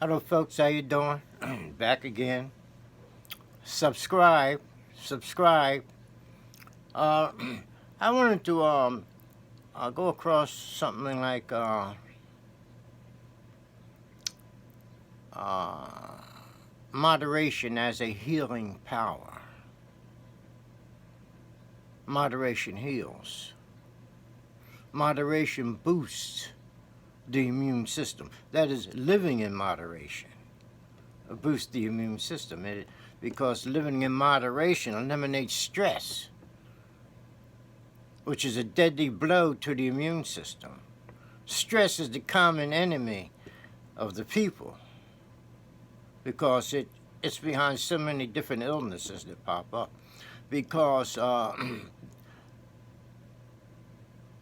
Hello, folks. How you doing? Back again. Subscribe, subscribe. Uh, I wanted to go across something like uh, moderation as a healing power. Moderation heals. Moderation boosts the immune system. That is, living in moderation boosts the immune system. Because living in moderation eliminates stress, which is a deadly blow to the immune system. Stress is the common enemy of the people because it's behind so many different illnesses that pop up. Because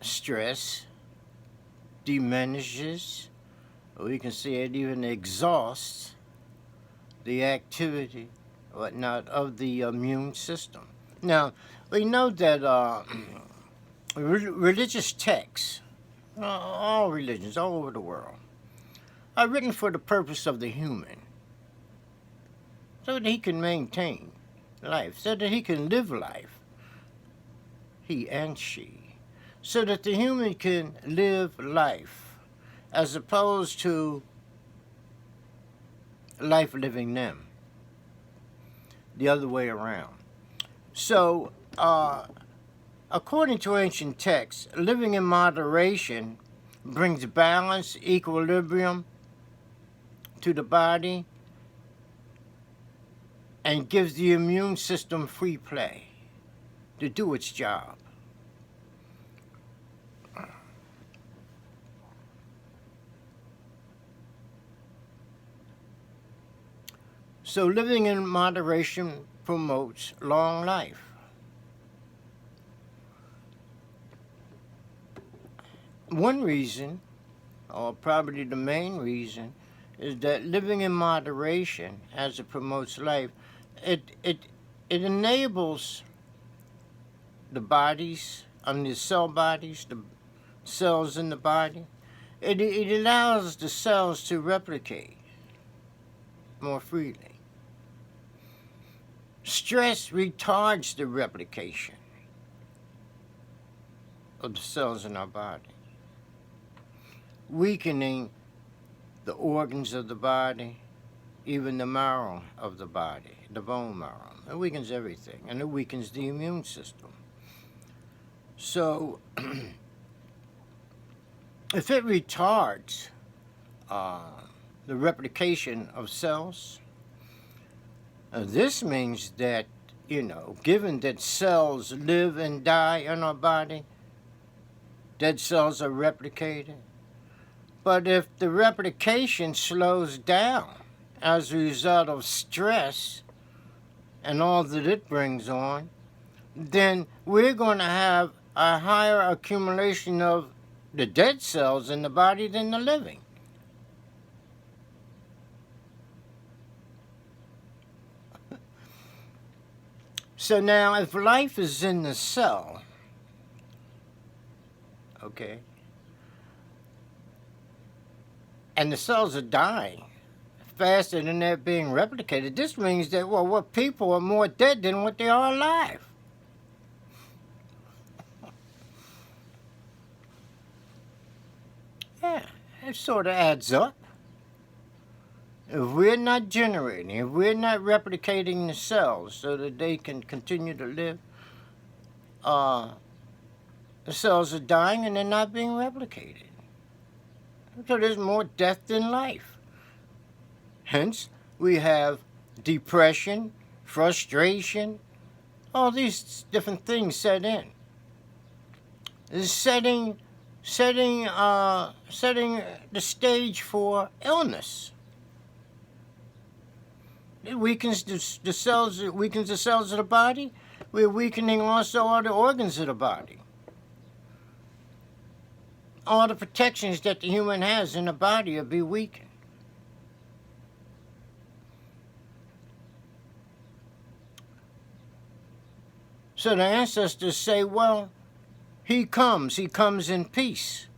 stress diminishes, or we can say it even exhausts, the activity, whatnot, of the immune system. Now, we know that religious texts, all religions all over the world, are written for the purpose of the human, so that he can maintain life, so that he can live life, he and she, so that the human can live life, as opposed to life living them, the other way around. So, according to ancient texts, living in moderation brings balance, equilibrium to the body, and gives the immune system free play to do its job. So living in moderation promotes long life. One reason, or probably the main reason, is that living in moderation, as it promotes life, it enables the bodies, the cell bodies, the cells in the body. It allows the cells to replicate more freely. Stress retards the replication of the cells in our body, weakening the organs of the body, even the marrow of the body, the bone marrow. It weakens everything, and it weakens the immune system. So, if it retards the replication of cells, this means that, given that cells live and die in our body, dead cells are replicated. But if the replication slows down as a result of stress and all that it brings on, then we're going to have a higher accumulation of the dead cells in the body than the living. So now, if life is in the cell, okay, and the cells are dying faster than they're being replicated, this means that, what people are more dead than what they are alive. Yeah, it sort of adds up. If we're not generating, if we're not replicating the cells so that they can continue to live, the cells are dying and they're not being replicated. So there's more death than life. Hence, we have depression, frustration, all these different things set in. It's setting the stage for illness. It weakens the cells. It weakens the cells of the body. We're weakening also all the organs of the body. All the protections that the human has in the body will be weakened. So the ancestors say, well, he comes in peace.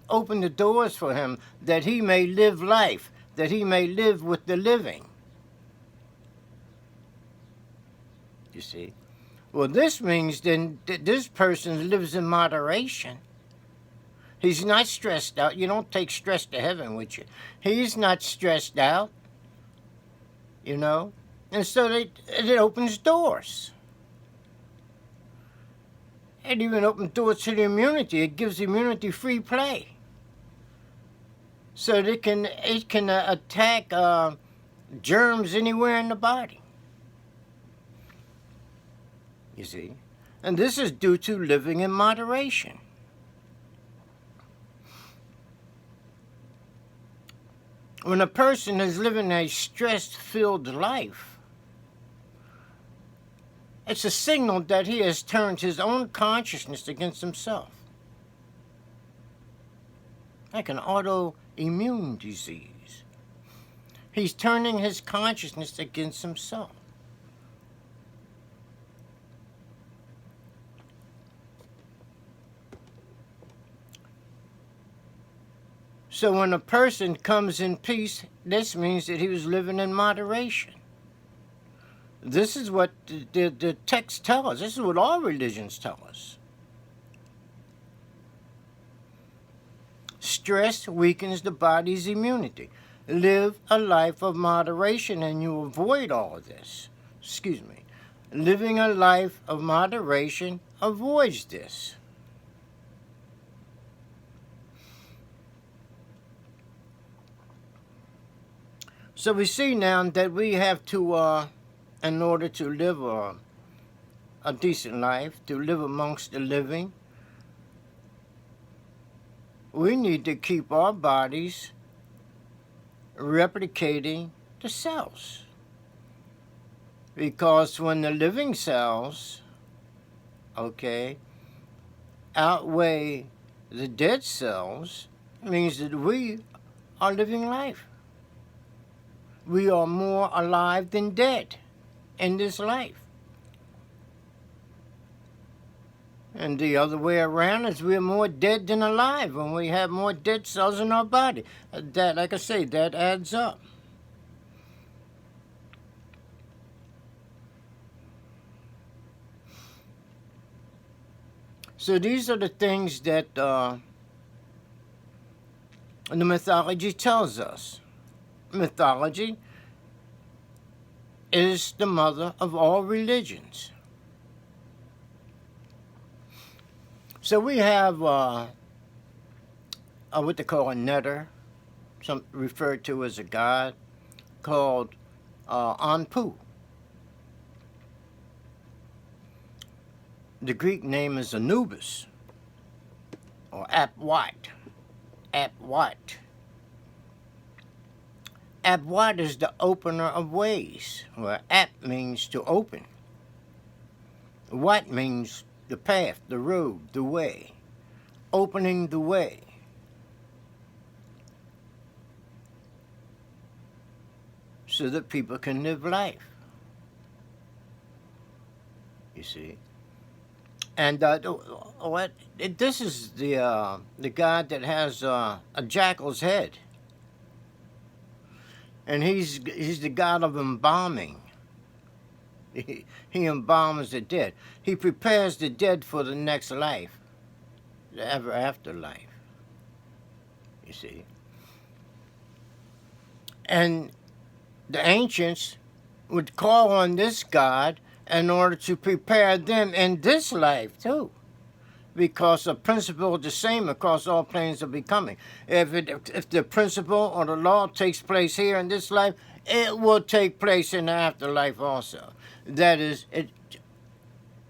Open the doors for him that he may live life, that he may live with the living. You see? Well, this means then that this person lives in moderation. He's not stressed out. You don't take stress to heaven with you. He's not stressed out, you know? And so it opens doors. It even opens doors to the immunity. It gives immunity free play. So that it can attack germs anywhere in the body. You see? And this is due to living in moderation. When a person is living a stress-filled life, it's a signal that he has turned his own consciousness against himself. Like an autoimmune disease. He's turning his consciousness against himself. So when a person comes in peace, this means that he was living in moderation. This is what the texts tell us. This is what all religions tell us. Stress weakens the body's immunity. Live a life of moderation and you avoid all of this. Excuse me. Living a life of moderation avoids this. So we see now that we have to, in order to live a decent life, to live amongst the living, we need to keep our bodies replicating the cells. Because when the living cells, outweigh the dead cells, it means that we are living life. We are more alive than dead in this life. And the other way around is we're more dead than alive when we have more dead cells in our body. That, like I say, that adds up. So these are the things that the mythology tells us. Mythology is the mother of all religions. So we have what they call a netter, some referred to as a god, called Onpu. The Greek name is Anubis, or Apwat. Apwat. Apwat is the opener of ways, where ap means to open. Wat means the path, the road, the way. Opening the way. So that people can live life. You see? And this is the god that has a jackal's head. And he's the god of embalming. He embalms the dead. He prepares the dead for the next life, the afterlife. You see. And the ancients would call on this god in order to prepare them in this life too. Because the principle is the same across all planes of becoming. If the principle or the law takes place here in this life, it will take place in the afterlife also. That is,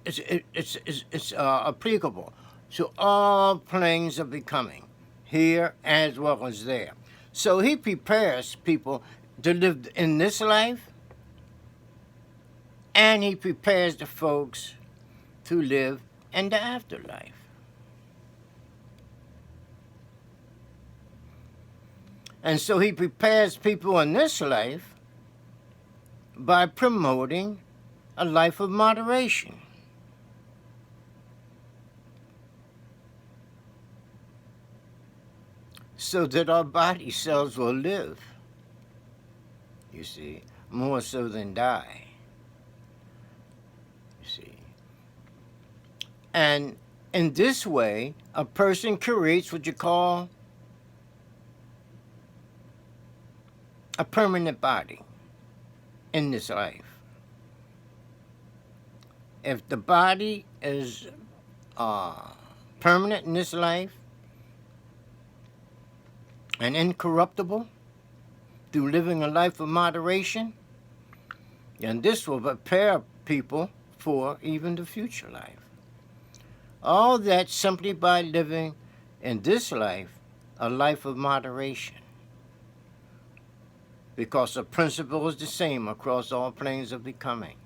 it's applicable to all planes of becoming, here as well as there. So he prepares people to live in this life, and he prepares the folks to live in the afterlife. And so he prepares people in this life by promoting a life of moderation. So that our body cells will live you see, more so than die, you see. And in this way, a person creates what you call a permanent body in this life. If the body is permanent in this life and incorruptible through living a life of moderation, then this will prepare people for even the future life. All that simply by living in this life a life of moderation, because the principle is the same across all planes of becoming.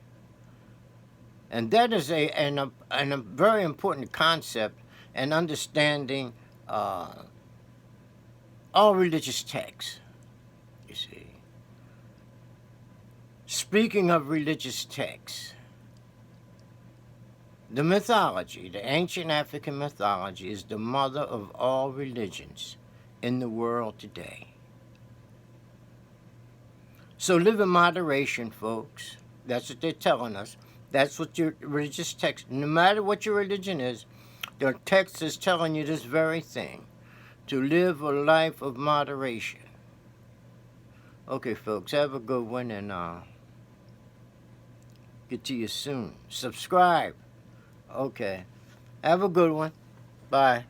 And that is a very important concept in understanding all religious texts, you see. Speaking of religious texts, the mythology, the ancient African mythology, is the mother of all religions in the world today. So live in moderation, folks. That's what they're telling us. That's what your religious text, no matter what your religion is, their text is telling you this very thing, to live a life of moderation. Okay, folks, have a good one, and get to you soon. Subscribe. Okay. Have a good one. Bye.